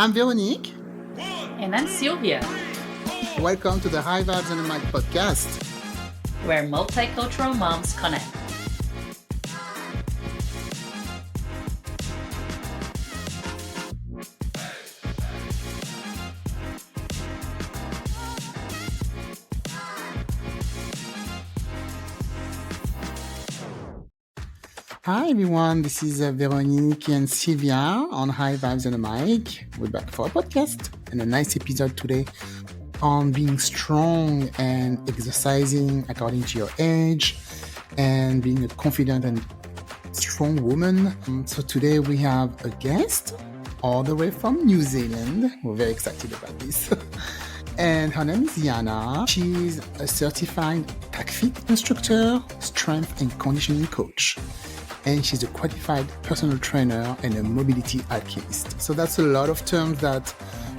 I'm Véronique. And I'm Sylvia. Welcome to the High Vibes and a Mic podcast, where multicultural moms connect. Hi everyone, this is Véronique and Sylvia on High Vibes and a Mic. We're back for a podcast and a nice episode today on being strong and exercising according to your age and being a confident and strong woman. So today we have a guest all the way from New Zealand. We're very excited about this. And her name is Jana. She's a certified Tacfit Instructor, strength and conditioning coach. And she's a qualified personal trainer and a mobility alchemist. So that's a lot of terms that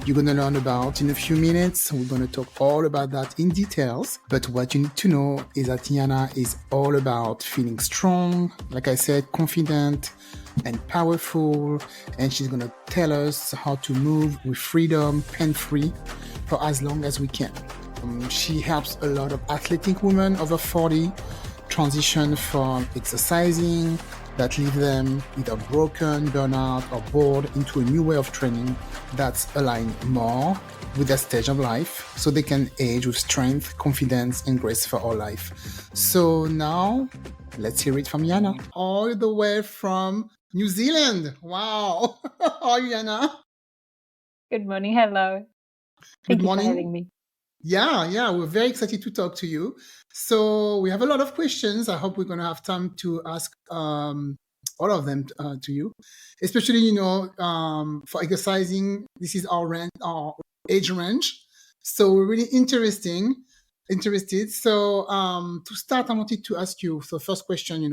you're going to learn about in a few minutes. We're going to talk all about that in details. But what you need to know is that Jana is all about feeling strong, like I said, confident and powerful. And she's going to tell us how to move with freedom, pain-free, for as long as we can. She helps a lot of athletic women over 40 transition from exercising that leave them either broken, burnout, or bored into a new way of training that's aligned more with their stage of life so they can age with strength, confidence, and grace for all life. So now, let's hear it from Jana. All the way from New Zealand. Wow. How are you, Jana? Good morning. Hello. Good Thank you morning. for having me. Yeah, we're very excited to talk to you. So we have a lot of questions. I hope we're going to have time to ask all of them to you, especially, for exercising. This is our age range. So we're really interested. So to start, I wanted to ask you, so first question,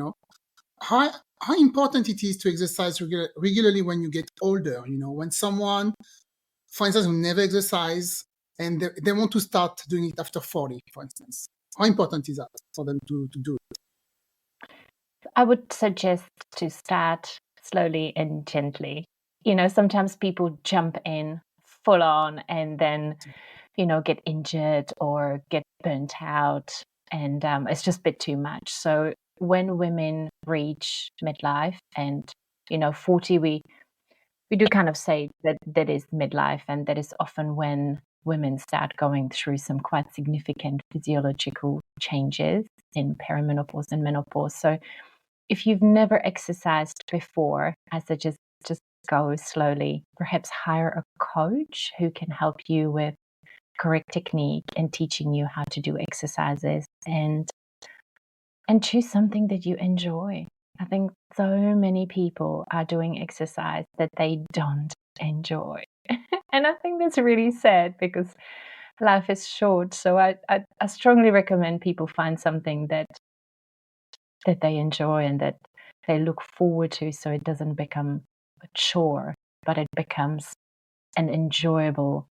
how important it is to exercise regularly when you get older, when someone, for instance, who never exercise, and they want to start doing it after 40, for instance. How important is that for them to do it? I would suggest to start slowly and gently. Sometimes people jump in full on and then, get injured or get burnt out. And it's just a bit too much. So when women reach midlife and, 40, we do kind of say that is midlife, and that is often when women start going through some quite significant physiological changes in perimenopause and menopause. So if you've never exercised before, I suggest just go slowly, perhaps hire a coach who can help you with correct technique and teaching you how to do exercises, and choose something that you enjoy. I think so many people are doing exercise that they don't enjoy. And I think that's really sad because life is short. So I strongly recommend people find something that they enjoy and that they look forward to, so it doesn't become a chore, but it becomes an enjoyable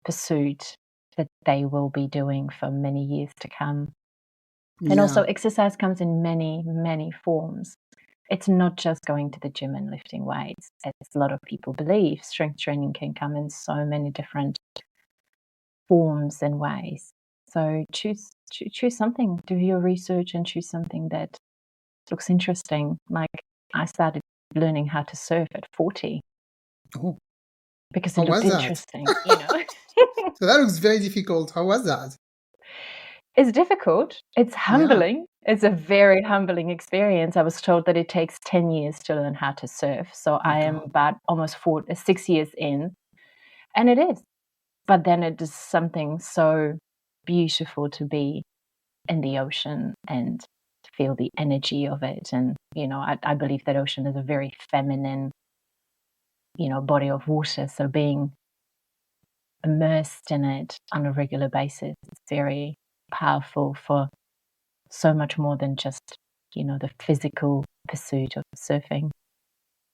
pursuit that they will be doing for many years to come. And also exercise comes in many, many forms. It's not just going to the gym and lifting weights, as a lot of people believe. Strength training can come in so many different forms and ways. So choose something, do your research and choose something that looks interesting. Like I started learning how to surf at 40. Oh. Because it looked interesting, So that looks very difficult. How was that? It's difficult. It's humbling. Yeah. It's a very humbling experience. I was told that it takes 10 years to learn how to surf. So I am about almost 6 years in. And it is. But then it is something so beautiful to be in the ocean and to feel the energy of it. And, I believe that ocean is a very feminine, body of water. So being immersed in it on a regular basis is very powerful for so much more than just, the physical pursuit of surfing.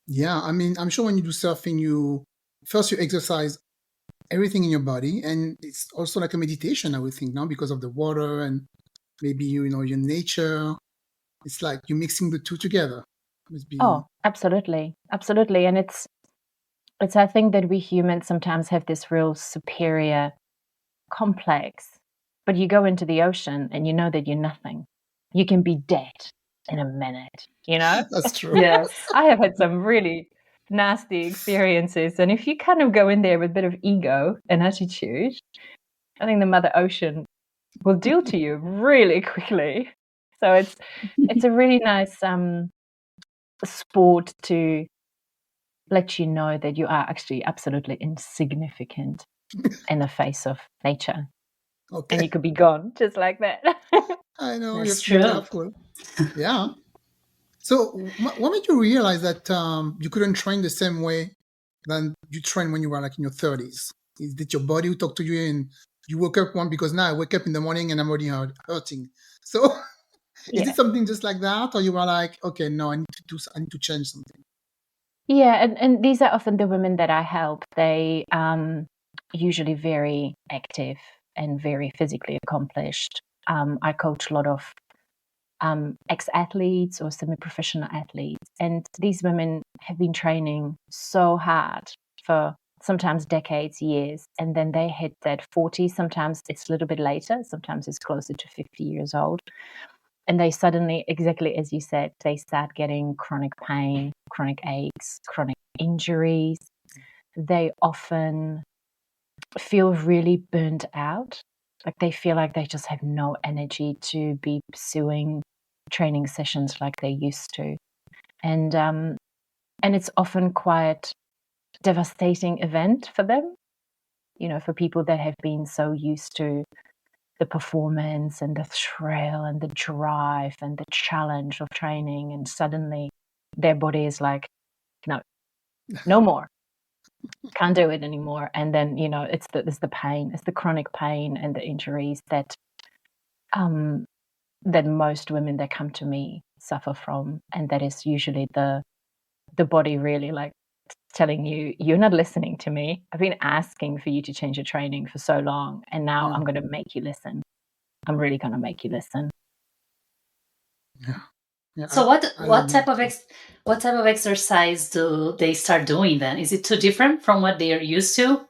Yeah, I mean, I'm sure when you do surfing, you exercise everything in your body, and it's also like a meditation, I would think, now, because of the water and maybe your nature. It's like you're mixing the two together. Oh, absolutely, and it's It's, I think that we humans sometimes have this real superior complex, but you go into the ocean and you know that you're nothing. You can be dead in a minute, you know? That's true. Yes. I have had some really nasty experiences. And if you kind of go in there with a bit of ego and attitude, I think the Mother Ocean will deal to you really quickly. So it's a really nice sport to let you know that you are actually absolutely insignificant in the face of nature. And you Okay. could be gone just like that. I know you have That's to be true. careful. Yeah. So what made you realize that you couldn't train the same way than you trained when you were like in your 30s? Is it your body who talked to you and you woke up one because now I wake up in the morning and I'm already hurting. So is Yeah. it something just like that, or you were like, okay, no, I need to change something? Yeah, and these are often the women that I help. They usually very active and very physically accomplished. I coach a lot of ex-athletes or semi-professional athletes, and these women have been training so hard for sometimes decades, years, and then they hit that 40. Sometimes it's a little bit later. Sometimes it's closer to 50 years old. And they suddenly, exactly as you said, they start getting chronic pain, chronic aches, chronic injuries. They often feel really burnt out. Like they feel like they just have no energy to be pursuing training sessions like they used to. And it's often quite devastating event for them, for people that have been so used to the performance and the thrill and the drive and the challenge of training, and suddenly their body is like, no more, can't do it anymore. And then it's the pain, it's the chronic pain and the injuries that that most women that come to me suffer from, and that is usually the body really like telling you, you're not listening to me. I've been asking for you to change your training for so long, and now I'm going to make you listen. I'm really going to make you listen. Yeah. Yeah. So I love that. what type of exercise do they start doing then? Is it too different from what they are used to?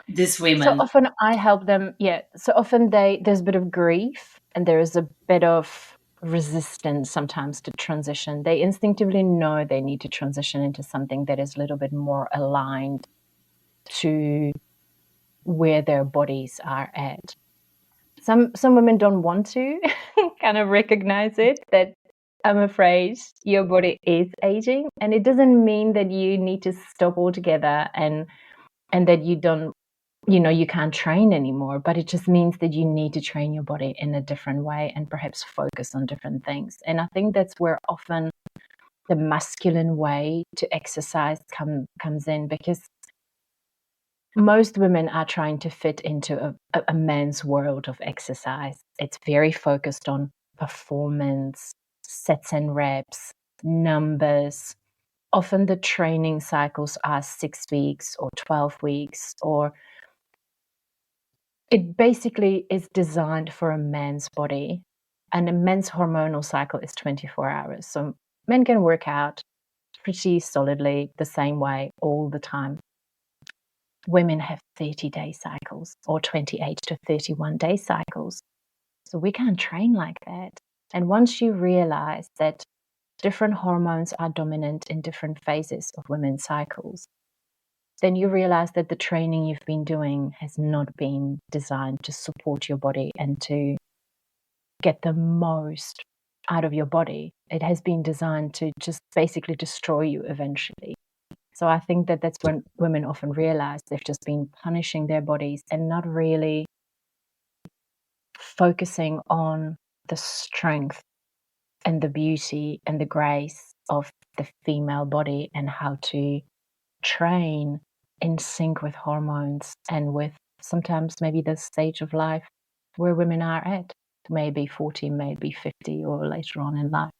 These So women. often I help them. Yeah. So often there's a bit of grief and there is a bit of resistance sometimes to transition. They instinctively know they need to transition into something that is a little bit more aligned to where their bodies are at. Some women don't want to kind of recognize it, that I'm afraid your body is aging, and it doesn't mean that you need to stop altogether and that you don't, you can't train anymore, but it just means that you need to train your body in a different way and perhaps focus on different things. And I think that's where often the masculine way to exercise comes in, because most women are trying to fit into a man's world of exercise. It's very focused on performance, sets and reps, numbers. Often the training cycles are 6 weeks or 12 weeks, or it basically is designed for a man's body. And a men's hormonal cycle is 24 hours. So men can work out pretty solidly the same way all the time. Women have 30-day cycles or 28 to 31-day cycles. So we can't train like that. And once you realize that different hormones are dominant in different phases of women's cycles, then you realize that the training you've been doing has not been designed to support your body and to get the most out of your body. It has been designed to just basically destroy you eventually. So I think that that's when women often realize they've just been punishing their bodies and not really focusing on the strength and the beauty and the grace of the female body, and how to train in sync with hormones and with sometimes maybe the stage of life where women are at, maybe 40, maybe 50, or later on in life.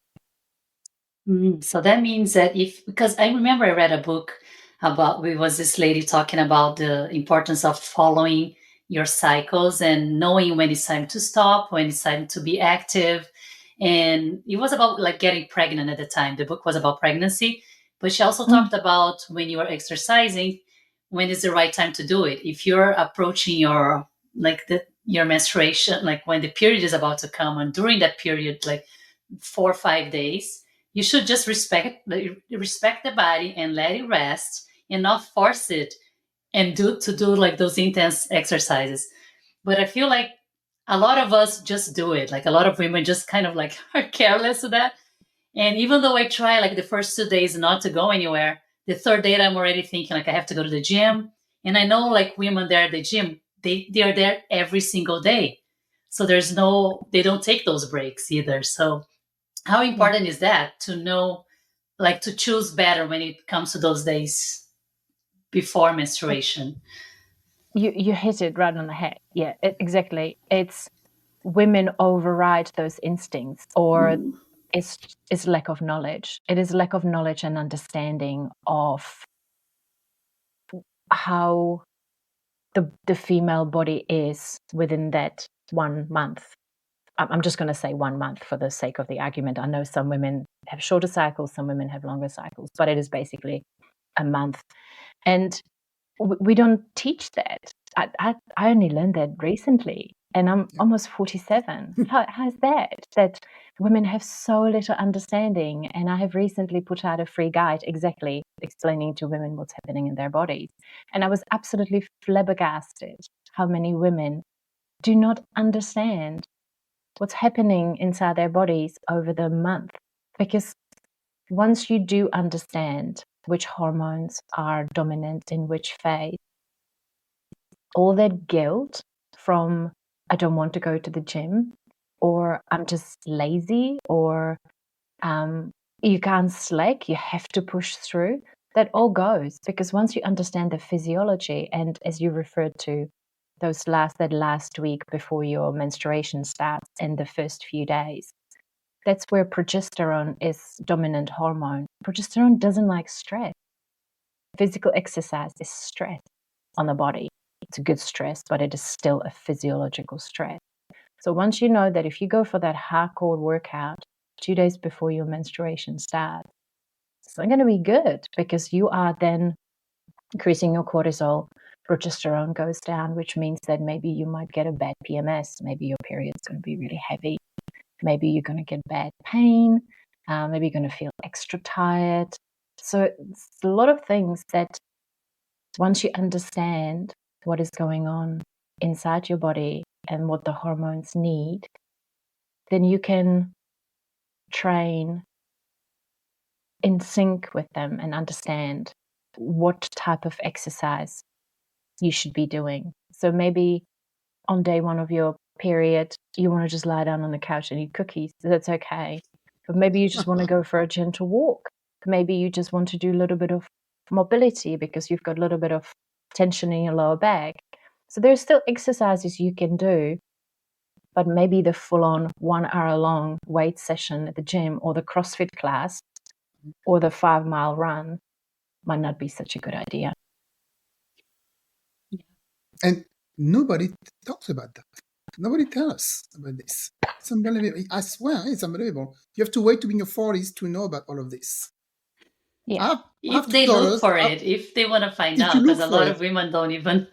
So that means that because I remember I read a book about, it was this lady talking about the importance of following your cycles and knowing when it's time to stop, when it's time to be active. And it was about like getting pregnant at the time. The book was about pregnancy. But she also talked about when you are exercising, when is the right time to do it. If you're approaching your your menstruation, like when the period is about to come, and during that period, like 4 or 5 days, you should just respect the body and let it rest and not force it and do like those intense exercises. But I feel like a lot of us just do it. Like a lot of women just kind of like are careless of that. And even though I try like the first 2 days not to go anywhere, the third day I'm already thinking like I have to go to the gym. And I know like women there at the gym, they are there every single day. So they don't take those breaks either. So how important is that to know, like to choose better when it comes to those days before menstruation? You hit it right on the head. Yeah, exactly. It's women override those instincts, or it's lack of knowledge. It is lack of knowledge and understanding of how the female body is within that 1 month. I'm just going to say 1 month for the sake of the argument. I know some women have shorter cycles, some women have longer cycles, but it is basically a month. And we don't teach that. I only learned that recently, and I'm almost 47. How's that women have so little understanding? And I have recently put out a free guide exactly explaining to women what's happening in their bodies. And I was absolutely flabbergasted how many women do not understand what's happening inside their bodies over the month. Because once you do understand which hormones are dominant in which phase, all that guilt from I don't want to go to the gym, or I'm just lazy, or you can't slack, you have to push through, that all goes. Because once you understand the physiology, and as you referred to, that last week before your menstruation starts and the first few days, that's where progesterone is dominant hormone. Progesterone doesn't like stress. Physical exercise is stress on the body. It's a good stress, but it is still a physiological stress. So once you know that if you go for that hardcore workout 2 days before your menstruation starts, it's not going to be good, because you are then increasing your cortisol. Progesterone goes down, which means that maybe you might get a bad PMS. Maybe your period's going to be really heavy. Maybe you're going to get bad pain. Maybe you're going to feel extra tired. So it's a lot of things that once you understand what is going on inside your body and what the hormones need, then you can train in sync with them and understand what type of exercise you should be doing. So maybe on day 1 of your period, you want to just lie down on the couch and eat cookies. That's okay. But maybe you just want to go for a gentle walk. Maybe you just want to do a little bit of mobility because you've got a little bit of tension in your lower back. So there's still exercises you can do, but maybe the full-on 1 hour long weight session at the gym, or the CrossFit class, or the 5-mile run might not be such a good idea. And nobody talks about that. Nobody tells us about this. It's unbelievable. I swear, it's unbelievable. You have to wait to be in your 40s to know about all of this. Yeah. If they look for it, if they want to find out, because a lot of women don't even.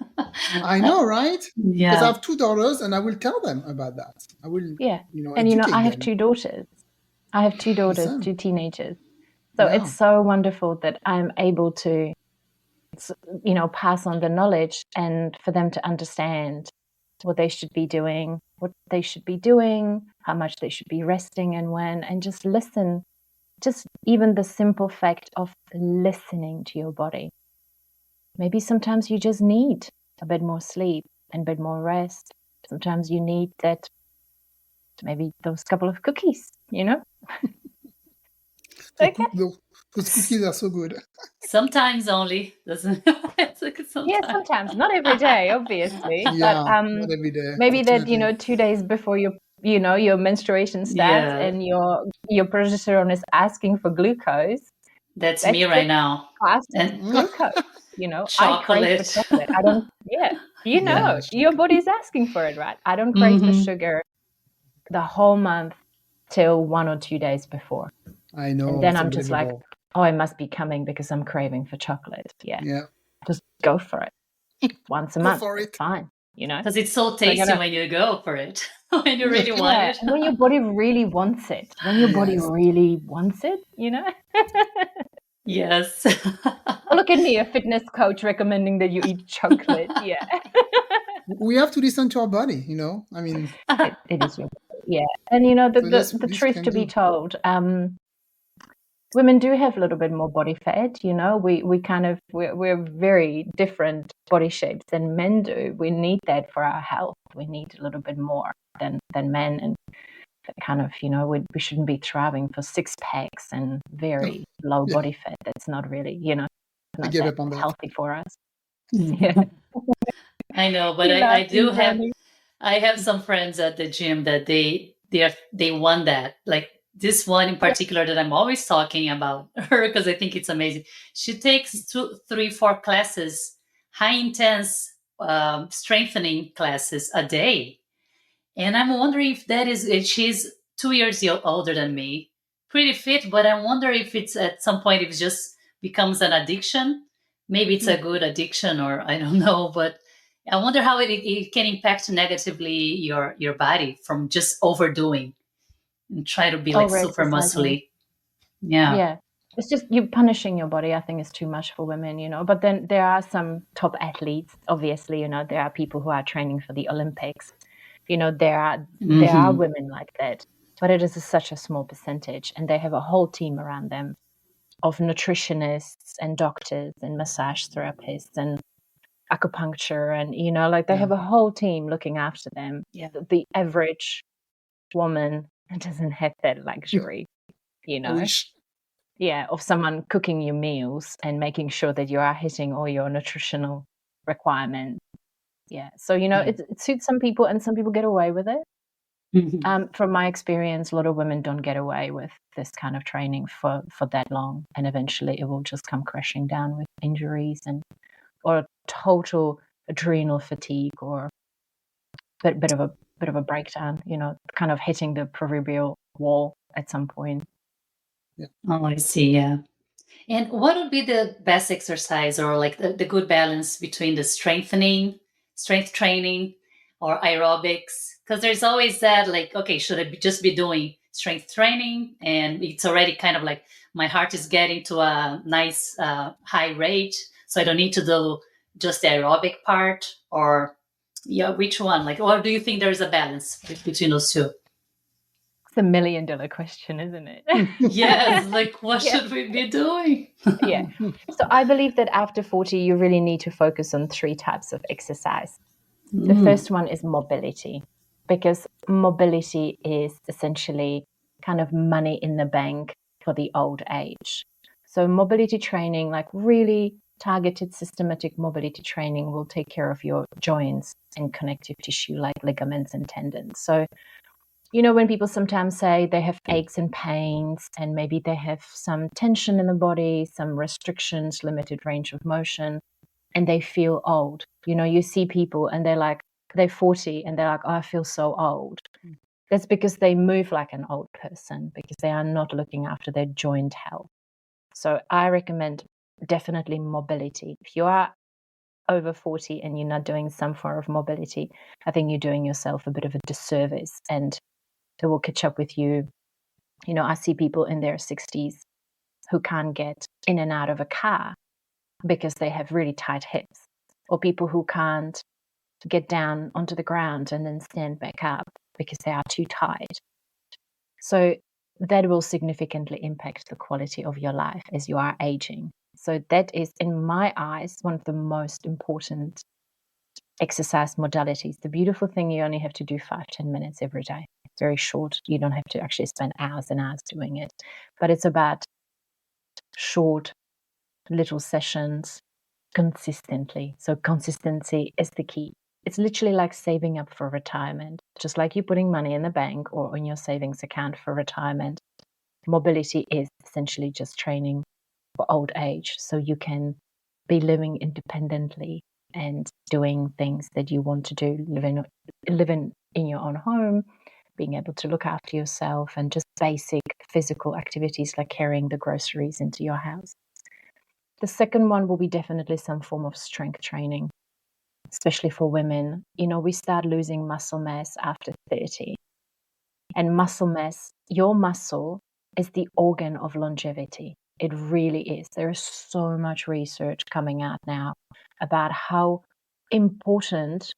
I know, right? Yeah. Because I have 2 daughters, and I will tell them about that. I will, and I have 2 daughters. I have 2 daughters, 2 teenagers. So it's so wonderful that I'm able to, pass on the knowledge, and for them to understand what they should be doing, how much they should be resting and when, and just listen. Just even the simple fact of listening to your body. Maybe sometimes you just need a bit more sleep and a bit more rest. Sometimes you need that, maybe those couple of cookies, Okay. Those cookies are so good. Sometimes only. Sometimes. Yeah, sometimes. Not every day, obviously. Yeah, but not every day. Maybe that, 2 days before your menstruation starts, and your progesterone is asking for glucose. That's me right now. And glucose. Chocolate. I crave for chocolate. I don't. Yeah, your body's asking for it, right? I don't crave for sugar the whole month till 1 or 2 days before. I know. And then I'm just like, oh, I must be coming because I'm craving for chocolate. Yeah. Yeah. Just go for it. Once a Go month. for It's it. fine, you know? Because it's so So I tasty gotta, when you go for it, when you really want yeah, it. when your body really wants it, Yes. really wants it, you know? Yes. Oh, look at me, a fitness coach recommending that you eat chocolate. Yeah. We have to listen to our body, you know? I mean, It is your body. Yeah. And, you know, so that's the this we truth can to be do. told, women do have a little bit more body fat, you know. We kind of we're very different body shapes than men do. We need that for our health. We need a little bit more than men, and kind of, you know, we shouldn't be thriving for six packs and very low Yeah. body fat. That's not really, you know, I not gave that up on that. healthy for us. Yeah. I know, but You're I do laughing, have Johnny. I have some friends at the gym that they want that. Like this one in particular that I'm always talking about her because I think it's amazing. She takes 2, 3, 4 classes, high intense strengthening classes a day. And I'm wondering if she's 2 years older than me, pretty fit, but I wonder if it's at some point if it just becomes an addiction. Maybe it's a good addiction, or I don't know, but I wonder how it can impact negatively your body from just overdoing and try to be like Over super exercising. muscly. Yeah. Yeah. It's just you punishing your body, I think, is too much for women, you know. But then there are some top athletes, obviously, you know, there are people who are training for the Olympics. You know, there are Hmm. women like that, but it is such a small percentage, and they have a whole team around them of nutritionists and doctors and massage therapists and acupuncture, and you know, like they have a whole team looking after them. Yeah. The average woman doesn't have that luxury, you I know. wish. Yeah, of someone cooking you meals and making sure that you are hitting all your nutritional requirements. Yeah. So, you know, it suits some people and some people get away with it. Mhm. From my experience, a lot of women don't get away with this kind of training for that long, and eventually it will just come crashing down with injuries and or total adrenal fatigue or bit of a breakdown, you know, kind of hitting the proverbial wall at some point. Oh, I see. Yeah. And what would be the best exercise or like the good balance between the strength training or aerobics? Because there's always that like, okay, should I just be doing strength training? And it's already kind of like my heart is getting to a nice high rate. So I don't need to do just the aerobic part or yeah, which one? Like, or do you think there is a balance between those two? It's $1 million question, isn't it? Yes, like what Yeah. should we be doing? Yeah. So I believe that after 40, you really need to focus on 3 types of exercise. The first one is mobility, because mobility is essentially kind of money in the bank for the old age. So mobility training, like really targeted systematic mobility training, will take care of your joints and connective tissue like ligaments and tendons. So you know, when people sometimes say they have aches and pains and maybe they have some tension in the body, some restrictions, limited range of motion, and they feel old. You know, you see people and they're 40 and they're like, oh, I feel so old. That's because they move like an old person because they are not looking after their joint health. So I recommend definitely mobility. If you are over 40 and you're not doing some form of mobility, I think you're doing yourself a bit of a disservice and it will catch up with you. You know, I see people in their 60s who can't get in and out of a car because they have really tight hips, or people who can't get down onto the ground and then stand back up because they are too tight. So that will significantly impact the quality of your life as you are aging. So that is, in my eyes, one of the most important exercise modalities. The beautiful thing, you only have to do 5-10 minutes every day. It's very short. You don't have to actually spend hours and hours doing it. But it's about short, little sessions consistently. So consistency is the key. It's literally like saving up for retirement, just like you're putting money in the bank or in your savings account for retirement. Mobility is essentially just training for old age so you can be living independently and doing things that you want to do, living in your own home, being able to look after yourself, and just basic physical activities like carrying the groceries into your house. The second one will be definitely some form of strength training, especially for women. We start losing muscle mass after 30. And muscle mass, your muscle is the organ of longevity. It really is. There is so much research coming out now about how important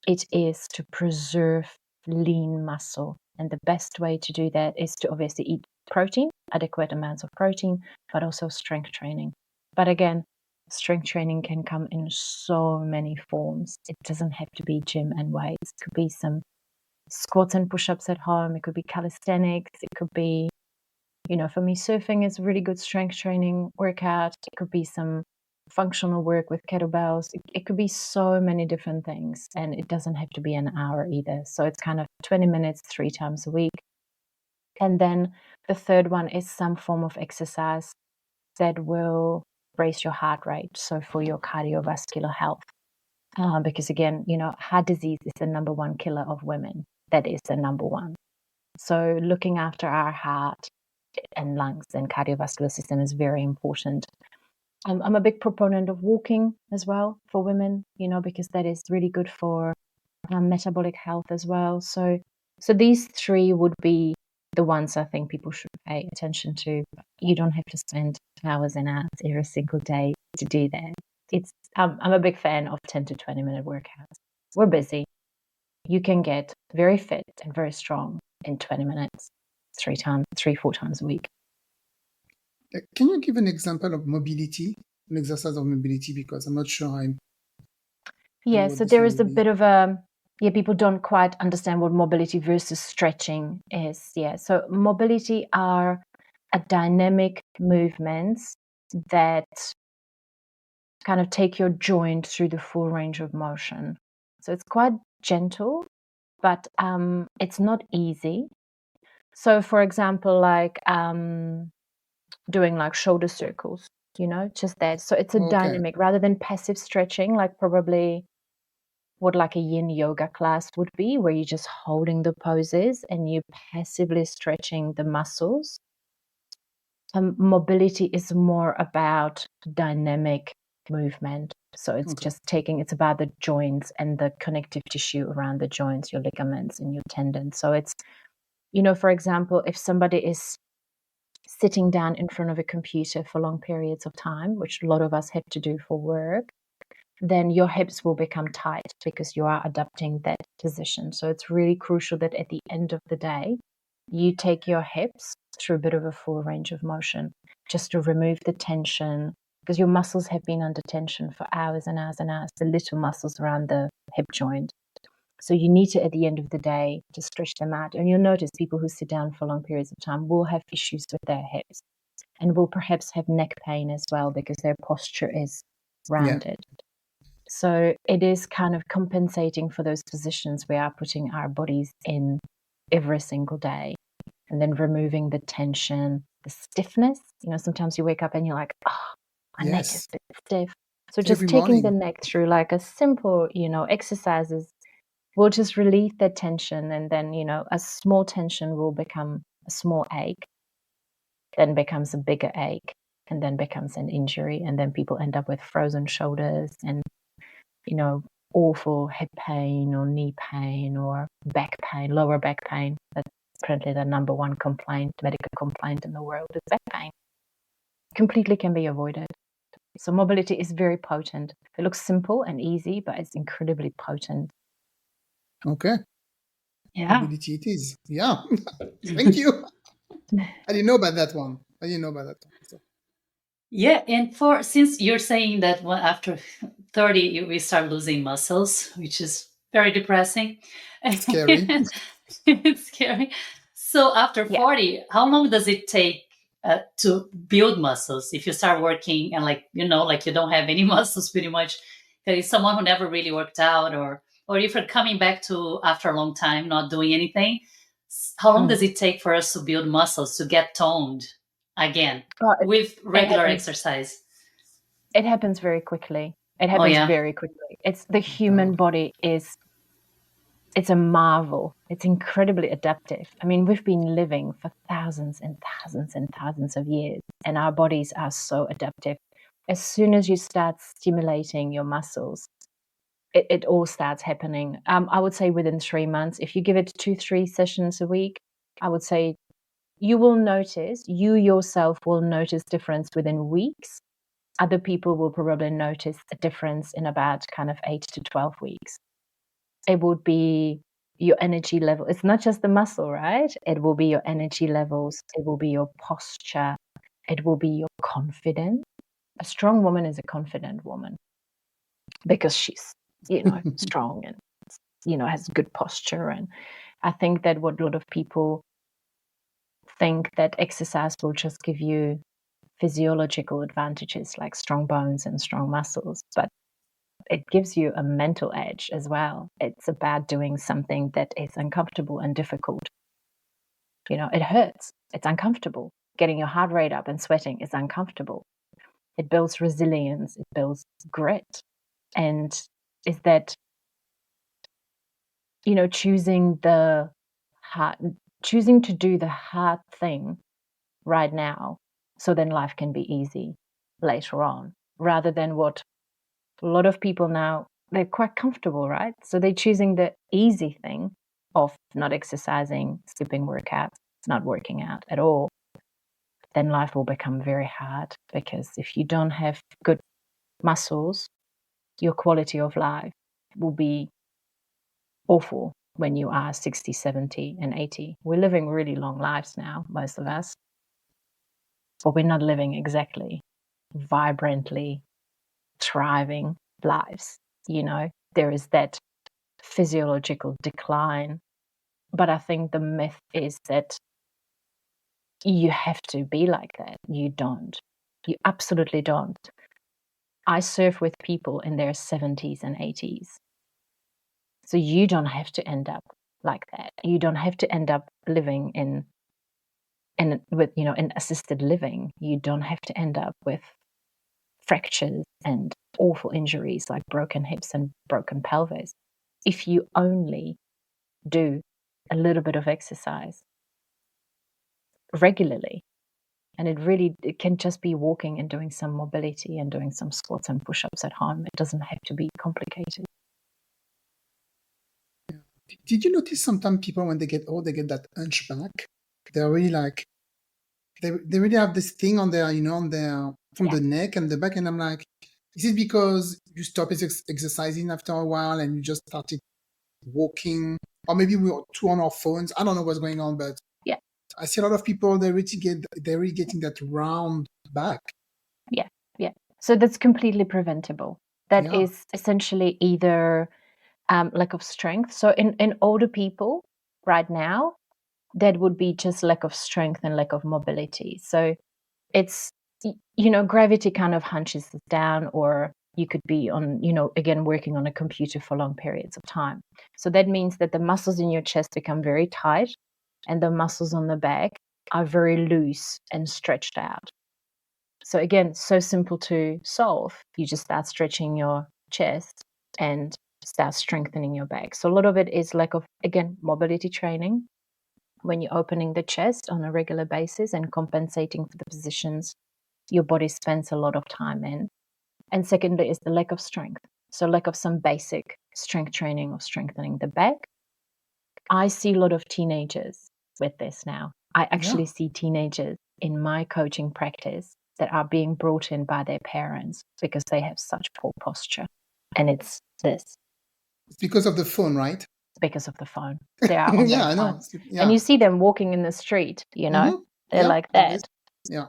it is to preserve lean muscle. And the best way to do that is to obviously eat protein, adequate amounts of protein, but also strength training. But again, strength training can come in so many forms. It doesn't have to be gym and weights. It could be some squats and push-ups at home. It could be calisthenics. It could be, for me, surfing is a really good strength training workout. It could be some functional work with kettlebells. It could be so many different things, and it doesn't have to be an hour either. So it's kind of 20 minutes, 3 times a week. And then the third one is some form of exercise that will raise your heart rate. So for your cardiovascular health, because again, heart disease is the number one killer of women. That is the number one. So looking after our heart and lungs and cardiovascular system is very important. I'm a big proponent of walking as well for women, because that is really good for metabolic health as well. So these 3 would be the ones I think people should pay attention to. You don't have to spend hours and hours every single day to do that. I'm a big fan of 10 to 20 minute workouts. We're busy. You can get very fit and very strong in 20 minutes, 4 times a week. Can you give an example of mobility, an exercise of mobility? Because I'm not sure I'm. Yeah, so there is a bit of people don't quite understand what mobility versus stretching is. Yeah, so mobility are a dynamic movements that kind of take your joint through the full range of motion. So it's quite gentle, but it's not easy. So for example, like doing like shoulder circles, just that. So it's a dynamic rather than passive stretching, like probably what like a yin yoga class would be, where you're just holding the poses and you're passively stretching the muscles. Mobility is more about dynamic movement. So it's it's about the joints and the connective tissue around the joints, your ligaments and your tendons. So it's, for example, if somebody is sitting down in front of a computer for long periods of time, which a lot of us have to do for work, then your hips will become tight because you are adapting that position. So it's really crucial that at the end of the day, you take your hips through a bit of a full range of motion just to remove the tension, because your muscles have been under tension for hours and hours and hours, the little muscles around the hip joint. So you need to, at the end of the day, to stretch them out. And you'll notice people who sit down for long periods of time will have issues with their hips and will perhaps have neck pain as well because their posture is rounded. Yeah. So it is kind of compensating for those positions we are putting our bodies in every single day, and then removing the tension, the stiffness. Sometimes you wake up and you're like, oh, my neck is a bit stiff. So just every taking morning. The neck through like a simple, exercises will just relieve that tension. And then, a small tension will become a small ache, then becomes a bigger ache, and then becomes an injury. And then people end up with frozen shoulders and awful hip pain or knee pain or back pain, lower back pain. That's currently the number one medical complaint in the world is back pain. Completely can be avoided. So mobility is very potent. It looks simple and easy, but it's incredibly potent. Okay. Yeah. Mobility it is. Yeah. Thank you. I didn't know about that one. So. Yeah, and since you're saying that after 30 we start losing muscles, which is very depressing. Scary. It's scary. So after 40, how long does it take to build muscles if you start working and you don't have any muscles pretty much? Because someone who never really worked out, or if you're coming back to after a long time not doing anything, how long does it take for us to build muscles, to get toned again with regular exercise? It happens very quickly. It happens very quickly. It's the human body is it's a marvel. It's incredibly adaptive. I mean, we've been living for thousands and thousands and thousands of years, and our bodies are so adaptive. As soon as you start stimulating your muscles, it all starts happening. I would say within 3 months, if you give it 2-3 sessions a week, I would say you yourself will notice difference within weeks. Other people will probably notice a difference in about kind of 8 to 12 weeks. It would be your energy level. It's not just the muscle, right? It will be your energy levels. It will be your posture. It will be your confidence. A strong woman is a confident woman because she's, strong and, has good posture. And I think that what a lot of people think that exercise will just give you physiological advantages like strong bones and strong muscles, but it gives you a mental edge as well. It's about doing something that is uncomfortable and difficult. It hurts. It's uncomfortable. Getting your heart rate up and sweating is uncomfortable. It builds resilience. It builds grit. And is that, choosing to do the hard thing right now, so then life can be easy later on, rather than what a lot of people now, they're quite comfortable, right? So they're choosing the easy thing of not exercising, skipping workouts, not working out at all. Then life will become very hard, because if you don't have good muscles, your quality of life will be awful when you are 60, 70, and 80. We're living really long lives now, most of us, but we're not living exactly vibrantly thriving lives. There is that physiological decline. But I think the myth is that you have to be like that. You don't. You absolutely don't. I serve with people in their 70s and 80s. So you don't have to end up like that. You don't have to end up living in assisted living. You don't have to end up with fractures and awful injuries like broken hips and broken pelvis if you only do a little bit of exercise regularly. And it can just be walking and doing some mobility and doing some squats and push-ups at home. It doesn't have to be complicated. Did you notice sometimes people, when they get old, they get that hunchback? They're really like, they really have this thing on their, from the neck and the back. And I'm like, is it because you stop exercising after a while and you just started walking? Or maybe we were too on our phones. I don't know what's going on, but Yeah. I see a lot of people, they're really getting that round back. Yeah. So that's completely preventable. That Yeah. is essentially either lack of strength. So in older people right now, that would be just lack of strength and lack of mobility. So it's, gravity kind of hunches us down, or you could be on, again, working on a computer for long periods of time. So that means that the muscles in your chest become very tight and the muscles on the back are very loose and stretched out. So again, so simple to solve. You just start stretching your chest and start strengthening your back. So a lot of it is lack of, again, mobility training when you're opening the chest on a regular basis and compensating for the positions your body spends a lot of time in. And secondly is the lack of strength. So lack of some basic strength training or strengthening the back. I see a lot of teenagers with this now. I actually see teenagers in my coaching practice that are being brought in by their parents because they have such poor posture. And it's this. It's because of the phone, right? It's because of the phone. They are on their phone. I know. Yeah. And you see them walking in the street, they're like that. Yeah.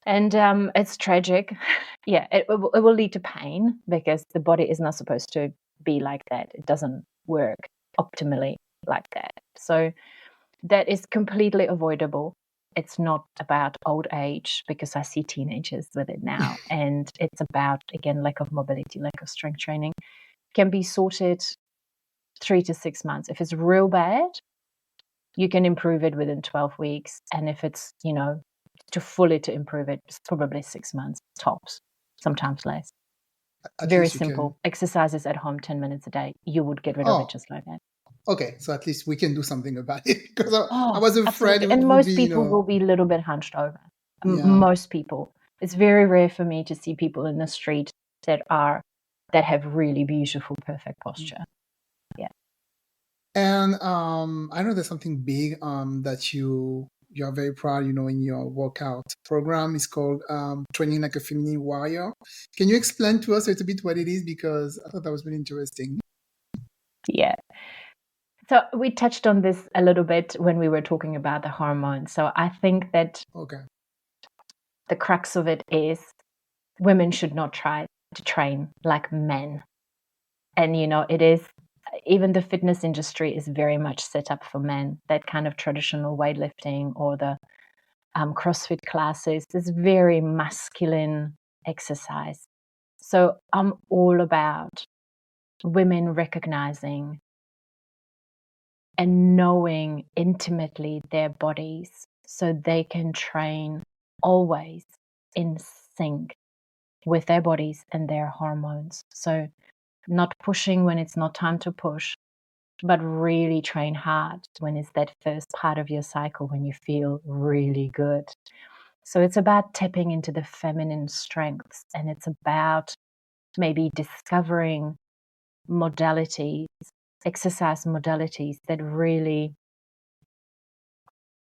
And it's tragic. Yeah, it will lead to pain because the body is not supposed to be like that. It doesn't work optimally like that. So that is completely avoidable. It's not about old age because I see teenagers with it now. And it's about, again, lack of mobility, lack of strength training. Can be sorted 3 to 6 months. If it's real bad, you can improve it within 12 weeks. And if it's, to improve it, it's probably 6 months tops, sometimes less. Very simple. Exercises at home, 10 minutes a day. You would get rid of it just like that. Okay, so at least we can do something about it because I Oh, was afraid absolutely. it And would be, most people will be a little bit hunched over. yeah. Most people. It's very rare for me to see people in the street that have really beautiful, perfect posture. Yeah. And I know there's something big that you're very proud, in your workout program. It's called Training Like a Feminine Warrior. Can you explain to us a little bit what it is? Because I thought that was really interesting. Yeah. So we touched on this a little bit when we were talking about the hormones. So I think that Okay. the crux of it is women should not try to train like men. And, it is, even the fitness industry is very much set up for men. That kind of traditional weightlifting or the CrossFit classes is very masculine exercise. So I'm all about women recognizing and knowing intimately their bodies so they can train always in sync with their bodies and their hormones. So not pushing when it's not time to push, but really train hard when it's that first part of your cycle when you feel really good. So it's about tapping into the feminine strengths, and it's about maybe discovering modalities, exercise modalities that really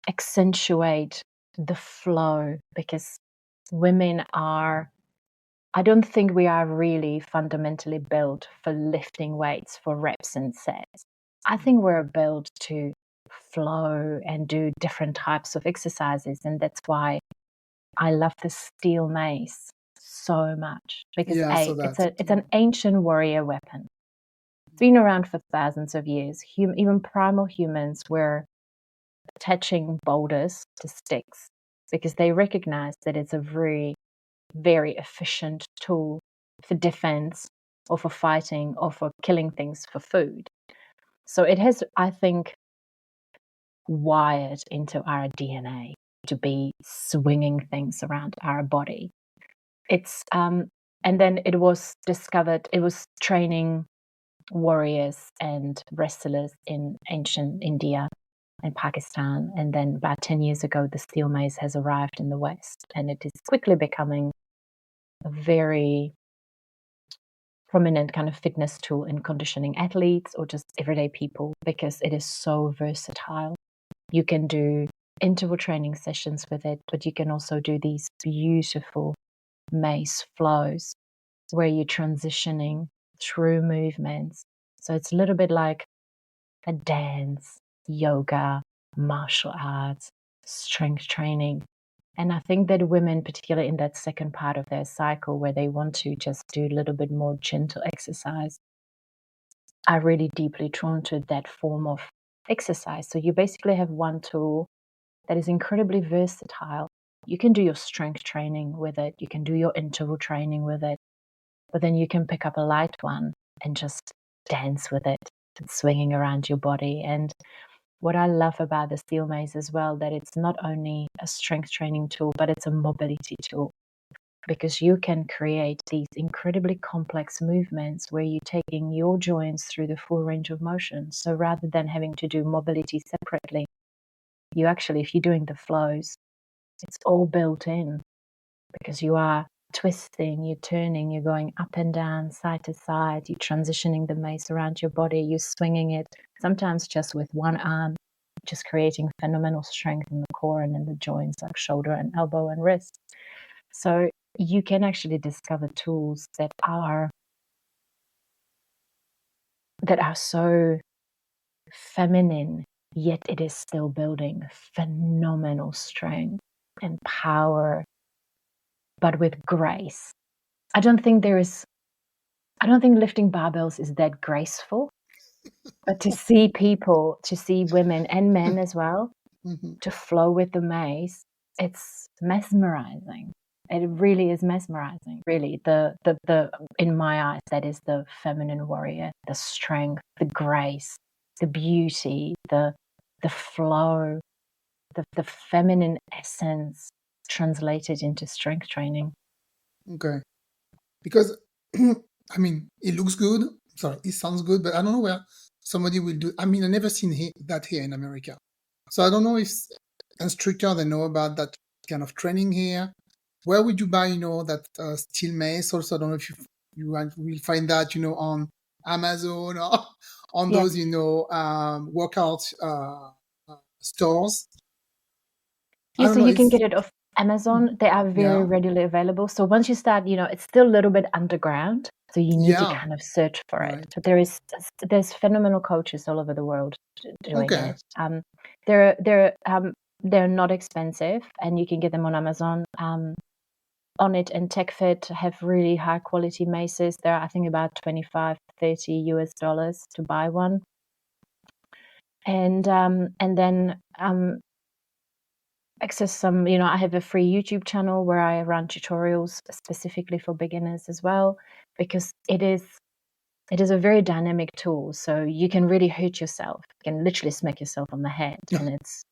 accentuate the flow, because women are, I don't think we are really fundamentally built for lifting weights for reps and sets. I think we're built to flow and do different types of exercises. And that's why I love the steel mace so much, because Yeah, so it's an ancient warrior weapon. It's been around for thousands of years. Even primal humans were attaching boulders to sticks because they recognized that it's a very, very efficient tool for defense or for fighting or for killing things for food. So it has, I think, wired into our DNA to be swinging things around our body. It's and then it was discovered, it was training warriors and wrestlers in ancient India and Pakistan, and then about 10 years ago the steel mace has arrived in the West, and it is quickly becoming a very prominent kind of fitness tool in conditioning athletes or just everyday people, because it is so versatile. You can do interval training sessions with it, but you can also do these beautiful mace flows where you're transitioning through movements. So it's a little bit like a dance, yoga, martial arts, strength training. And I think that women, particularly in that second part of their cycle where they want to just do a little bit more gentle exercise, are really deeply drawn to that form of exercise. So you basically have one tool that is incredibly versatile. You can do your strength training with it, you can do your interval training with it, but then you can pick up a light one and just dance with it, swinging around your body. And what I love about the steel mace as well, that it's not only a strength training tool, but it's a mobility tool, because you can create these incredibly complex movements where you're taking your joints through the full range of motion. So rather than having to do mobility separately, you actually, if you're doing the flows, it's all built in, because you are twisting, you're turning, you're going up and down, side to side, you're transitioning the mace around your body, you're swinging it, sometimes just with one arm, just creating phenomenal strength in the core and in the joints like shoulder and elbow and wrist. So you can actually discover tools that are so feminine, yet it is still building phenomenal strength and power, but with grace. I don't think lifting barbells is that graceful, but to see women and men as well, to flow with the mace, it's mesmerizing. It really is mesmerizing. Really, the in my eyes, that is the feminine warrior, the strength, the grace, the beauty, the flow, the feminine essence translated into strength training. Okay. Because, I mean, it looks good. Sorry, it sounds good, but I don't know somebody will do. I mean, I never seen that here in America. So I don't know if instructor they know about that kind of training here. Where would you buy, that steel mace? Also, I don't know if you will find that, on Amazon or on Yes. those, workout stores. Yeah, so you can get it off Amazon. They are very Yeah. readily available. So once you start, it's still a little bit underground. So you need to kind of search for Right. it. But there's phenomenal coaches all over the world doing Okay. it. They're not expensive, and you can get them on Amazon. On it and Tacfit have really high quality maces. They're, I think, about $25-$30 to buy one. And then access some, I have a free YouTube channel where I run tutorials specifically for beginners as well, because it is a very dynamic tool. So you can really hurt yourself. You can literally smack yourself on the head, and it's,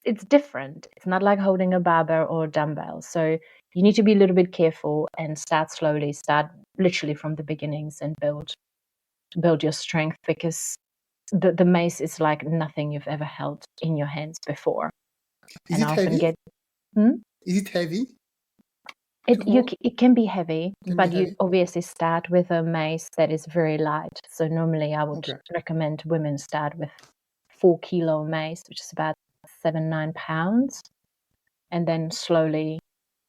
it's different. It's not like holding a barbell or a dumbbell. So you need to be a little bit careful and start slowly, start literally from the beginnings and build your strength, because the mace is like nothing you've ever held in your hands before. Is it heavy? Is it heavy? It can be heavy, but you obviously start with a mace that is very light. So normally I would recommend women start with 4-kilo mace, which is about 7-9 pounds, and then slowly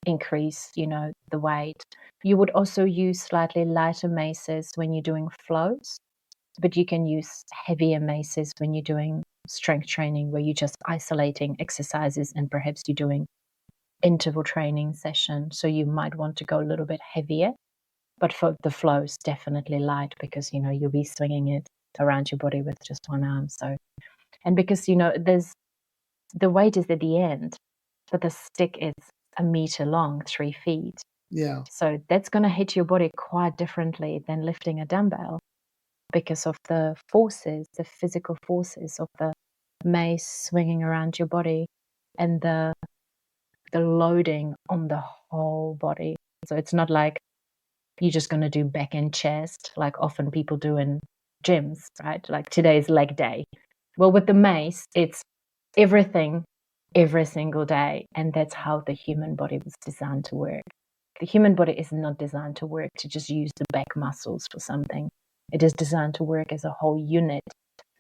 increase, the weight. You would also use slightly lighter maces when you're doing floats, but you can use heavier maces when you're doing strength training, where you're just isolating exercises and perhaps you're doing interval training session. So you might want to go a little bit heavier, but for the flows, definitely light, because, you'll be swinging it around your body with just one arm. So, and because, there's the weight is at the end, but the stick is 1 meter long, 3 feet. Yeah. So that's going to hit your body quite differently than lifting a dumbbell, because of the forces, the physical forces of the mace swinging around your body and the loading on the whole body. So it's not like you're just going to do back and chest like often people do in gyms, right? Like today's leg day. Well, with the mace, it's everything every single day. And that's how the human body was designed to work. The human body is not designed to work to just use the back muscles for something. It is designed to work as a whole unit,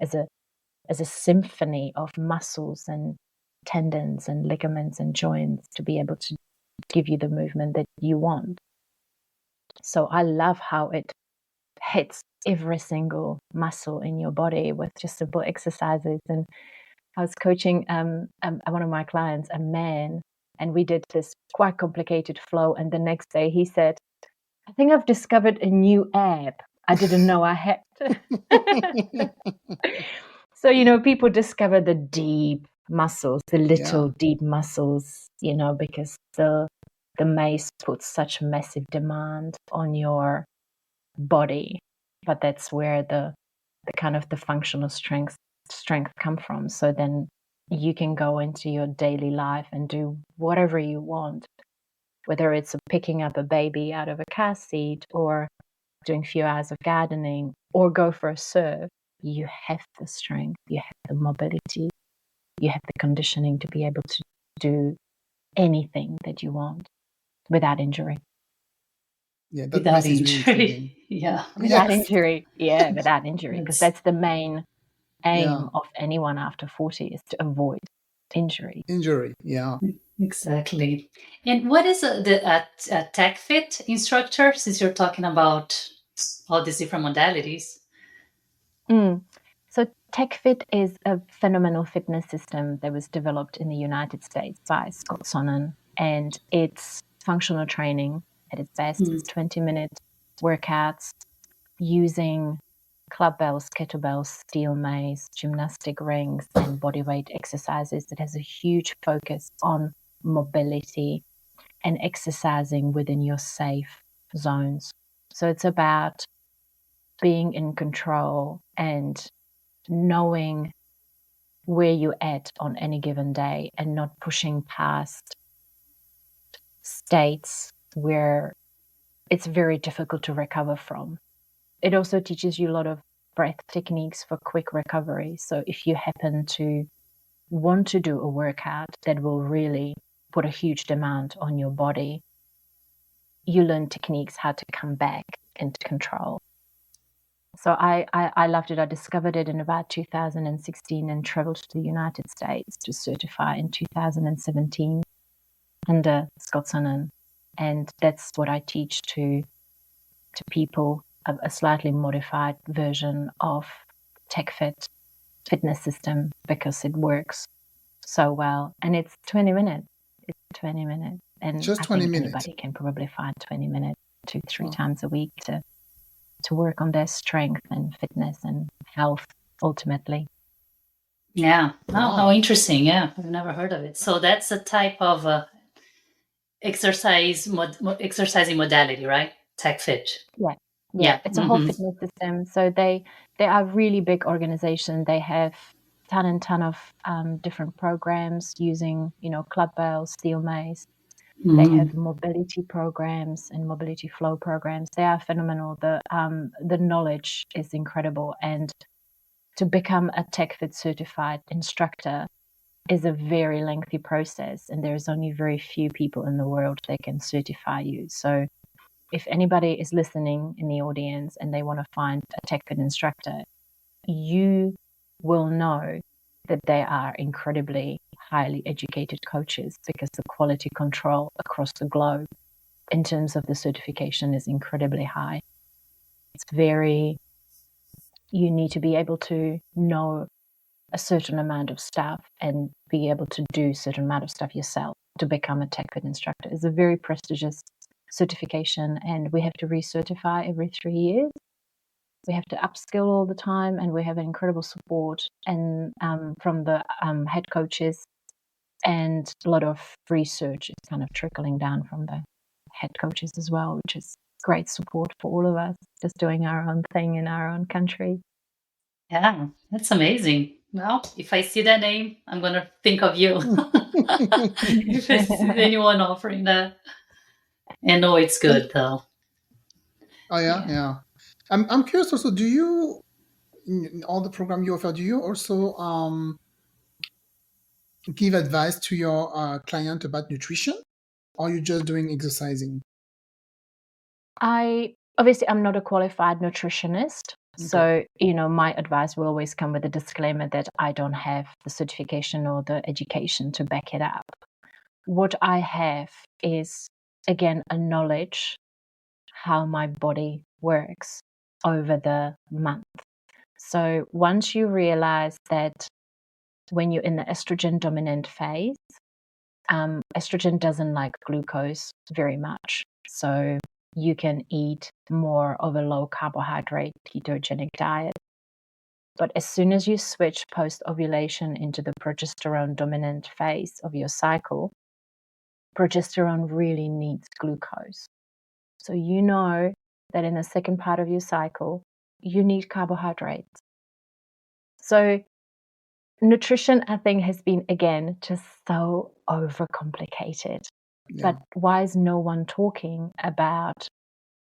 as a symphony of muscles and tendons and ligaments and joints to be able to give you the movement that you want. So I love how it hits every single muscle in your body with just simple exercises. And I was coaching one of my clients, a man, and we did this quite complicated flow. And the next day he said, I think I've discovered a new app I didn't know I had. So, people discover the deep muscles, the little deep muscles, because the mace puts such massive demand on your body. But that's where the kind of the functional strength come from. So then you can go into your daily life and do whatever you want, whether it's picking up a baby out of a car seat or doing a few hours of gardening or go for a surf. You have the strength, you have the mobility, you have the conditioning to be able to do anything that you want without injury. Yeah, without injury. Without injury. Yeah, without injury. Because that's the main aim of anyone after 40 is to avoid injury. Yeah. Exactly. And what is the Tacfit Instructor, since you're talking about all these different modalities? So Tacfit is a phenomenal fitness system that was developed in the United States by Scott Sonnen, and it's functional training at its best. It's 20-minute workouts using club bells, kettlebells, steel mace, gymnastic rings, and bodyweight exercises. It has a huge focus on mobility and exercising within your safe zones. So it's about being in control and knowing where you're at on any given day and not pushing past states where it's very difficult to recover from. It also teaches you a lot of breath techniques for quick recovery. So if you happen to want to do a workout that will really put a huge demand on your body, you learn techniques how to come back into control. So I loved it. I discovered it in about 2016 and traveled to the United States to certify in 2017 under Scott Sonnen. And that's what I teach to people, a slightly modified version of Tacfit fitness system, because it works so well. And it's 20 minutes. It's 20 minutes. And Just I 20 think minutes. anybody can probably find 20 minutes 2-3 times a week to work on their strength and fitness and health ultimately. Yeah. Wow. How interesting. Yeah. I've never heard of it. So that's a type of exercising modality, right? Tacfit. Yeah. It's a whole fitness system. So they are a really big organization. They have ton of different programs using, clubbells, steel mace. They have mobility programs and mobility flow programs. They are phenomenal. The knowledge is incredible. And to become a Tacfit certified instructor is a very lengthy process. And there's only very few people in the world that can certify you. So if anybody is listening in the audience and they want to find a Tacfit instructor, you will know that they are incredibly highly educated coaches, because the quality control across the globe in terms of the certification is incredibly high. You need to be able to know a certain amount of stuff and be able to do a certain amount of stuff yourself to become a Tacfit instructor. It's a very prestigious certification, and we have to recertify every 3 years. We have to upskill all the time, and we have incredible support and from the head coaches, and a lot of research is kind of trickling down from the head coaches as well, which is great support for all of us just doing our own thing in our own country. Yeah, that's amazing. Well, if I see that name, I'm going to think of you. If I see anyone offering that. I know it's good, though. Oh, yeah. I'm curious also, do you, in all the program you offer, do you also give advice to your client about nutrition, or are you just doing exercising? I'm not a qualified nutritionist. Okay. So, my advice will always come with a disclaimer that I don't have the certification or the education to back it up. What I have is, again, a knowledge how my body works over the month. So once you realize that when you're in the estrogen dominant phase, estrogen doesn't like glucose very much. So you can eat more of a low carbohydrate ketogenic diet. But as soon as you switch post-ovulation into the progesterone dominant phase of your cycle, progesterone really needs glucose. So you know that in the second part of your cycle, you need carbohydrates. So nutrition, I think, has been, again, just so overcomplicated. Yeah. But why is no one talking about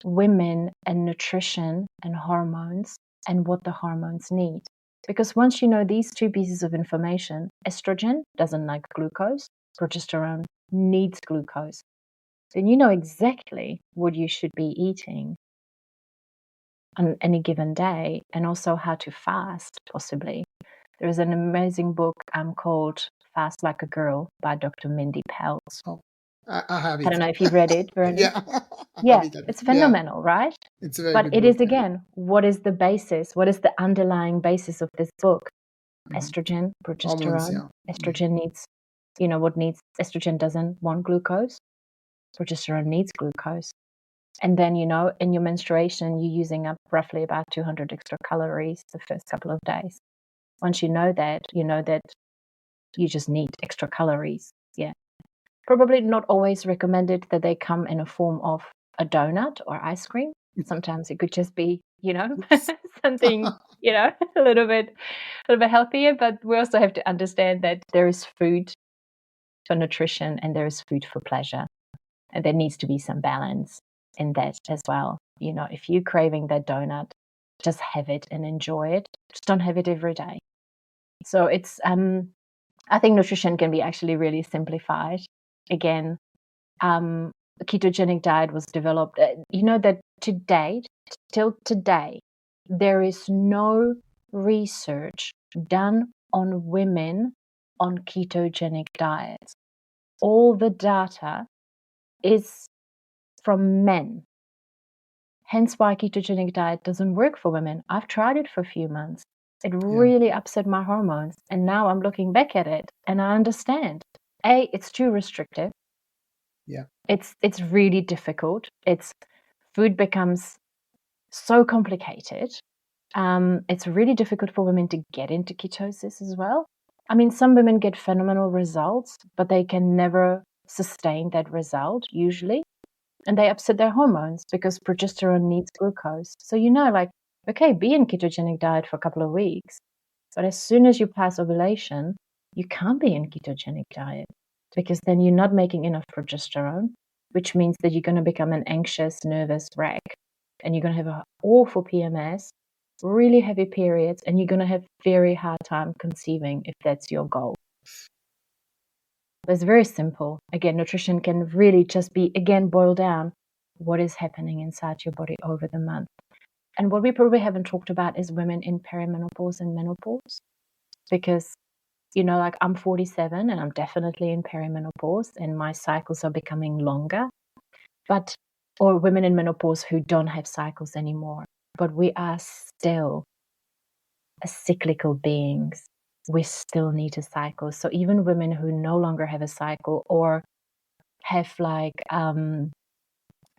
women and nutrition and hormones and what the hormones need? Because once you know these two pieces of information, estrogen doesn't like glucose, progesterone needs glucose, then you know exactly what you should be eating on any given day, and also how to fast, possibly. There is an amazing book called Fast Like a Girl by Dr. Mindy Pelz. Oh, I have it. I don't know if you've read it, Véronique. Yeah, it's phenomenal, right? It's a very but good it book. Is, again, what is the basis? What is the underlying basis of this book? Estrogen, progesterone. Hormones, Estrogen needs, what needs? Estrogen doesn't want glucose. Progesterone needs glucose. And then, in your menstruation, you're using up roughly about 200 extra calories the first couple of days. Once you know that you just need extra calories. Yeah. Probably not always recommended that they come in a form of a donut or ice cream. Sometimes it could just be, something, a little bit healthier. But we also have to understand that there is food for nutrition and there is food for pleasure. And there needs to be some balance in that as well. If you're craving that donut, just have it and enjoy it. Just don't have it every day. So it's I think nutrition can be actually really simplified. Again, the ketogenic diet was developed, that till today, there is no research done on women on ketogenic diets. All the data is from men. Hence why ketogenic diet doesn't work for women. I've tried it for a few months. It really upset my hormones. And now I'm looking back at it and I understand. It's too restrictive. Yeah. It's really difficult. Food becomes so complicated. It's really difficult for women to get into ketosis as well. I mean, some women get phenomenal results, but they can never sustain that result usually. And they upset their hormones because progesterone needs glucose. So, okay, be in ketogenic diet for a couple of weeks. But as soon as you pass ovulation, you can't be in ketogenic diet because then you're not making enough progesterone, which means that you're going to become an anxious, nervous wreck. And you're going to have an awful PMS, really heavy periods, and you're going to have very hard time conceiving if that's your goal. It's very simple. Again, nutrition can really just be, again, boiled down what is happening inside your body over the month. And what we probably haven't talked about is women in perimenopause and menopause. Because, I'm 47 and I'm definitely in perimenopause and my cycles are becoming longer. Or women in menopause who don't have cycles anymore. But we are still cyclical beings. We still need a cycle. So even women who no longer have a cycle or have they're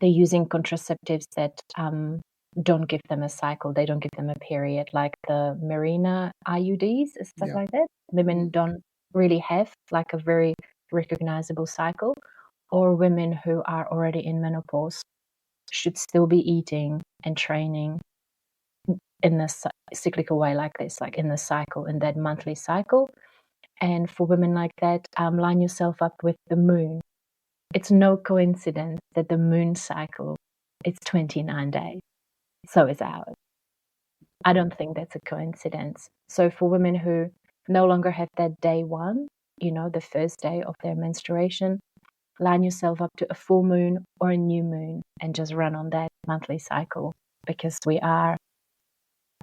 using contraceptives that don't give them a cycle, they don't give them a period, like the Mirena IUDs and stuff like that. Women don't really have a very recognizable cycle, or women who are already in menopause should still be eating and training in this cyclical way like this, like in the cycle, in that monthly cycle. And for women like that, line yourself up with the moon. It's no coincidence that the moon cycle is 29 days. So is ours. I don't think that's a coincidence. So for women who no longer have that day one, the first day of their menstruation, line yourself up to a full moon or a new moon and just run on that monthly cycle, because we are,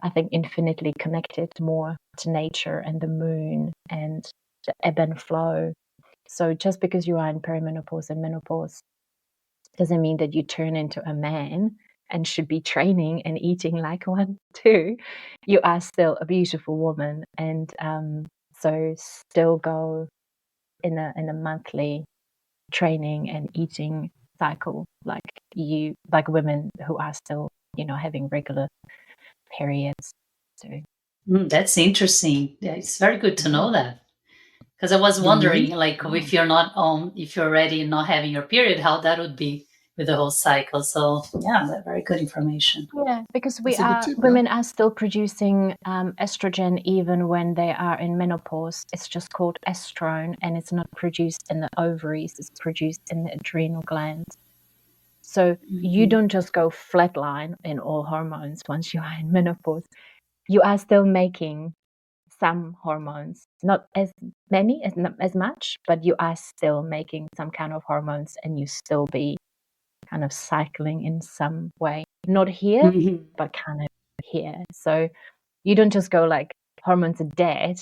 I think, infinitely connected more to nature and the moon and the ebb and flow. So just because you are in perimenopause and menopause doesn't mean that you turn into a man and should be training and eating like one too. You are still a beautiful woman, and so still go in a monthly training and eating cycle like women who are still having regular periods. So That's interesting. Yeah, it's very good to know that, because I was wondering, if you're already not having your period, how that would be with the whole cycle. So yeah, that's very good information. Yeah, because women are still producing estrogen even when they are in menopause. It's just called estrone, and it's not produced in the ovaries. It's produced in the adrenal glands. So you don't just go flatline in all hormones once you are in menopause. You are still making some hormones, not as many, as much, but you are still making some kind of hormones, and you still be kind of cycling in some way. Not here, but kind of here. So you don't just go like hormones are dead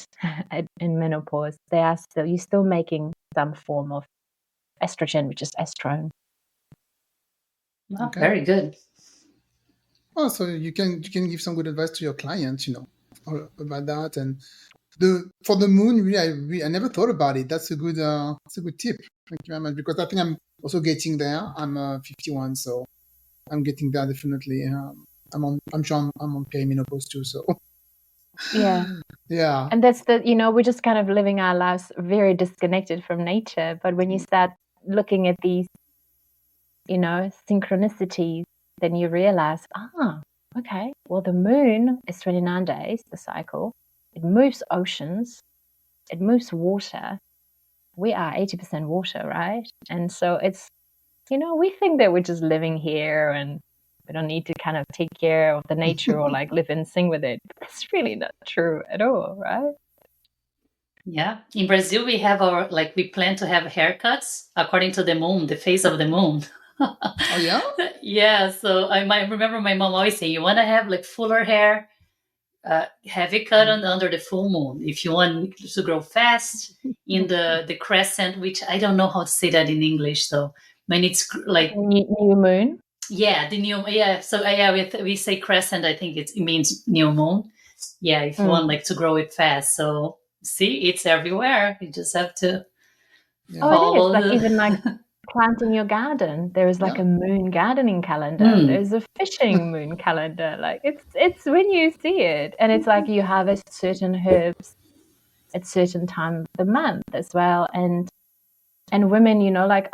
in menopause. You're still making some form of estrogen, which is estrone. Oh, very good. Oh, so you can give some good advice to your clients, about that. And for the moon, really, I never thought about it. That's a good tip. Thank you very much, because I think I'm also getting there. I'm 51, so I'm getting there definitely. I'm sure I'm on perimenopause too. So Yeah. yeah. And that's we're just kind of living our lives very disconnected from nature. But when you start looking at these, synchronicities, then you realize, okay, well, the moon is 29 days, the cycle. It moves oceans. It moves water. We are 80% water, right? And so it's, we think that we're just living here and We don't need to kind of take care of the nature or like live in sync with it. That's really not true at all, right? Yeah. In Brazil, we have we plan to have haircuts according to the moon, the phase of the moon. Oh, yeah? Yeah. So I might remember my mom always saying, you want to have like fuller hair, have it cut under the full moon. If you want to grow fast in the crescent, which I don't know how to say that in English, though. When it's like new moon. Yeah, the new So we say crescent. I think it means new moon. Yeah, if you want like to grow it fast. So see, it's everywhere. You just have to follow. It is like even like planting your garden. There is like a moon gardening calendar. There's a fishing moon calendar. Like it's when you see it, and it's like you harvest certain herbs at certain time of the month as well. And women, you know, like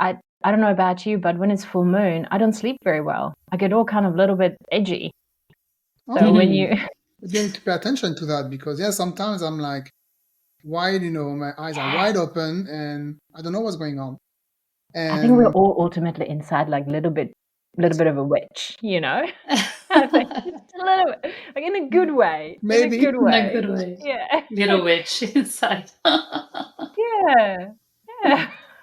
I don't know about you, but when it's full moon, I don't sleep very well. I get all kind of a little bit edgy. So when you need to pay attention to that, because sometimes I'm like wide, you know, my eyes are wide open and I don't know what's going on. And I think we're all ultimately inside like a little bit of a witch, you know. I think just a little bit, like in a good way. Maybe in a good way. In a good way. Yeah. Little witch inside. Yeah.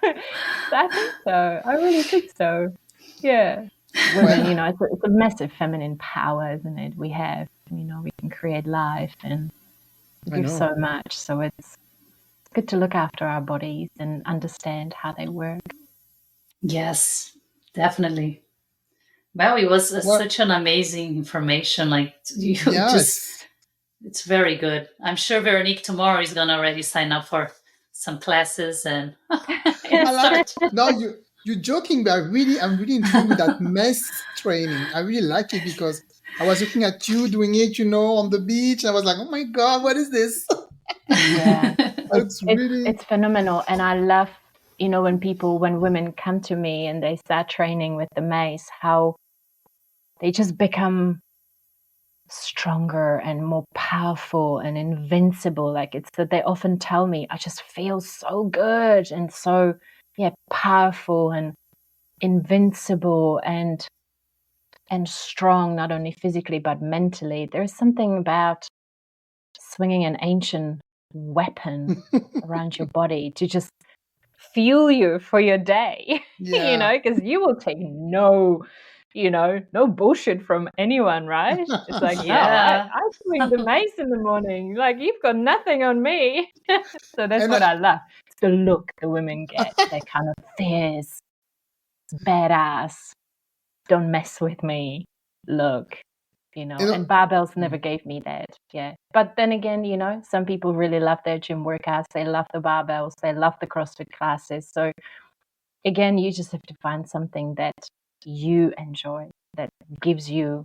I think so. I really think so. Yeah. Women, you know, it's a massive feminine power, isn't it? We have, you know, we can create life and give so much. So it's good to look after our bodies and understand how they work. Yes, definitely. Well, it was such an amazing information. Like it's very good. I'm sure Véronique tomorrow is gonna already sign up for some classes and No, you're joking, but I'm really intrigued with that mess training. I really like it because I was looking at you doing it, you know, on the beach. And I was like, oh my God, what is this? Yeah, it's phenomenal. And I love, you know, when women come to me and they start training with the mace, how they just become stronger and more powerful and invincible. Like it's that they often tell me, I just feel so good and so powerful and invincible and strong, not only physically but mentally. There's something about swinging an ancient weapon around your body to just fuel you for your day. You know, because you will take no bullshit from anyone, right? It's like, I swing the mace in the morning. Like, you've got nothing on me. So that's what I love. It's the look the women get. They kind of fierce, badass, don't mess with me look, you know. And barbells never gave me that. Yeah. But then again, you know, some people really love their gym workouts. They love the barbells. They love the CrossFit classes. So again, you just have to find something that you enjoy, that gives you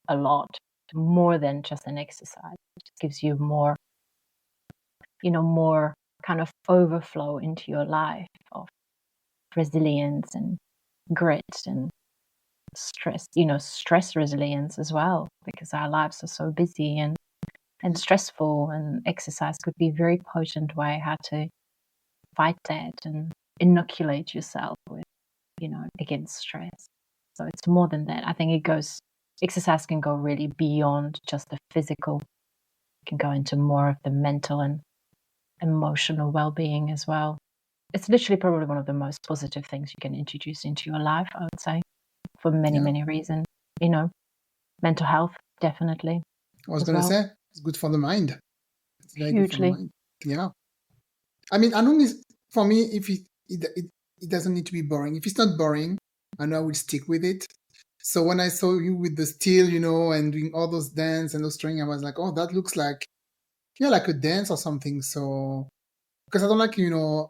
a lot more than just an exercise. It just gives you more, you know, more kind of overflow into your life of resilience and grit and stress, you know, stress resilience as well, because our lives are so busy and stressful, and exercise could be a very potent way how to fight that and inoculate yourself with, you know, against stress. So it's more than that. I think exercise can go really beyond just the physical. It can go into more of the mental and emotional well-being as well. It's literally probably one of the most positive things you can introduce into your life, I would say, for many, many reasons. You know, mental health, definitely. I was going to say, it's good for the mind. It's very hugely. Good for the mind. Yeah. I mean, as long as, for me, if it doesn't need to be boring. If it's not boring, I know I will stick with it. So when I saw you with the steel, you know, and doing all those dance and those training, I was like, oh, that looks like, like a dance or something. So, because I don't like, you know,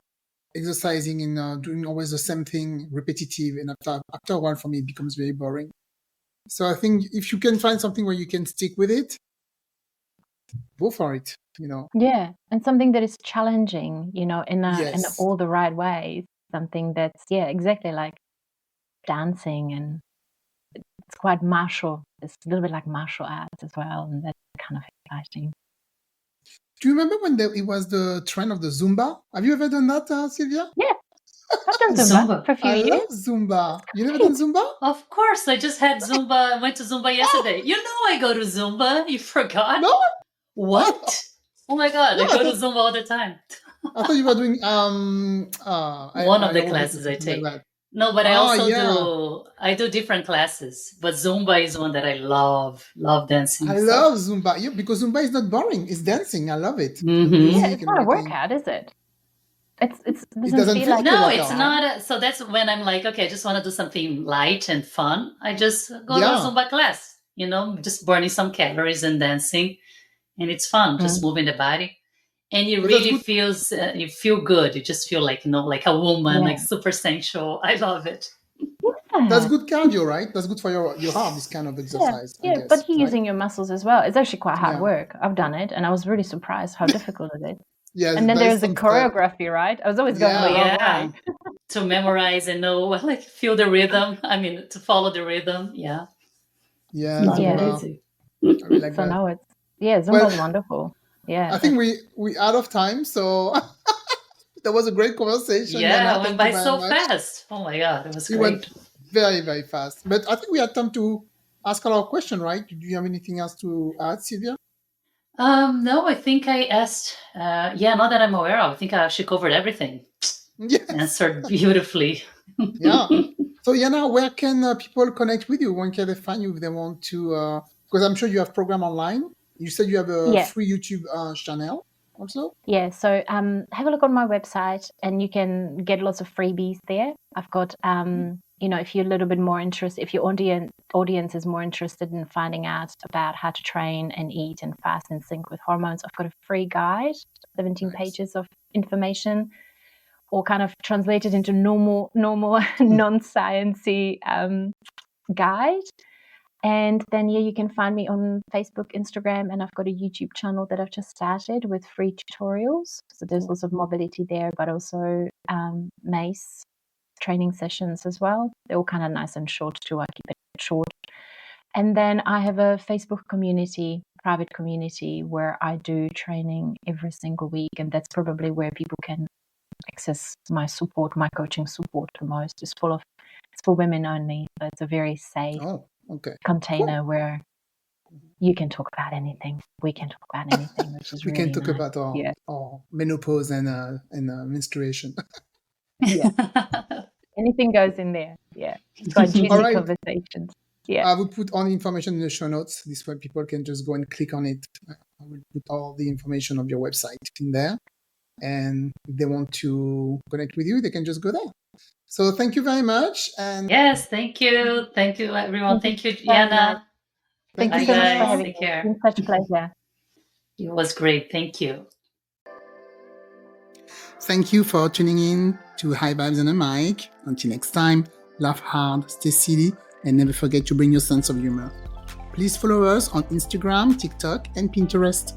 exercising and doing always the same thing, repetitive. And after a while, for me, it becomes very boring. So I think if you can find something where you can stick with it, go for it, you know. Yeah, and something that is challenging, you know, in all the right ways. Something that's, exactly like dancing, and it's quite martial. It's a little bit like martial arts as well, and that's kind of exciting. Do you remember when it was the trend of the Zumba? Have you ever done that, Sylvia? Yeah. I've done Zumba for a few I years. love Zumba. You never done Zumba? Of course, I just had Zumba. I went to Zumba yesterday. You know I go to Zumba. You forgot? No? What? Oh my God, No, I go to Zumba all the time. I thought you were doing One of the classes I take. Like No, but I also do different classes. But Zumba is one that I love dancing. I love Zumba because Zumba is not boring. It's dancing. I love it. Yeah, it's not a workout, is it? It doesn't feel like no, it's not. So that's when I'm like, okay, I just want to do something light and fun. I just go to a Zumba class, just burning some calories and dancing, and it's fun, just moving the body, and it really feels. You feel good. You just feel like like a woman, like super sensual. I love it. Yeah. That's good cardio, right? That's good for your heart. This kind of exercise. Yeah, but you're using your muscles as well. It's actually quite hard work. I've done it, and I was really surprised how difficult it is. Yeah, and then there's the choreography, right? I was always going the wrong way. To memorize and know, like, feel the rhythm. I mean, to follow the rhythm. Yeah. Yeah. Easy. I really like that. No, Zumba's wonderful. Yeah. I think we out of time, so that was a great conversation. Yeah, it went by so fast. Oh my God, it was great. It went very, very fast. But I think we had time to ask a lot of questions, right? Do you have anything else to add, Sylvia? No, I think I asked. Not that I'm aware of. I think she covered everything. Yes. Answered beautifully. Yeah. So, Jana, where can people connect with you? When can they find you if they want to? Because I'm sure you have program online. You said you have a free YouTube channel also. Yeah. So have a look on my website, and you can get lots of freebies there. I've got if you're a little bit more interested, if your audience is more interested in finding out about how to train and eat and fast in sync with hormones, I've got a free guide, 17 pages of information, all kind of translated into normal non-sciencey guide. And then you can find me on Facebook, Instagram, and I've got a YouTube channel that I've just started with free tutorials. So there's lots of mobility there, but also MACE training sessions as well. They're all kind of nice and short too. I keep it short. And then I have a Facebook community, private community, where I do training every single week, and that's probably where people can access my support, my coaching support the most. It's for women only, so it's a very safe container where you can talk about anything. We can talk about anything, which is really we can talk about our menopause and menstruation. Yeah. Anything goes in there. Yeah. It's got juicy conversations. Yeah. I will put all the information in the show notes. This way people can just go and click on it. I will put all the information of your website in there. And if they want to connect with you, they can just go there. So thank you very much. And yes, thank you. Thank you, everyone. Thank you, Jana. Thank you so much for having me. It's been such a pleasure. It was great. Thank you. Thank you for tuning in to High Vibes on a Mic. Until next time, laugh hard, stay silly, and never forget to bring your sense of humor. Please follow us on Instagram, TikTok, and Pinterest.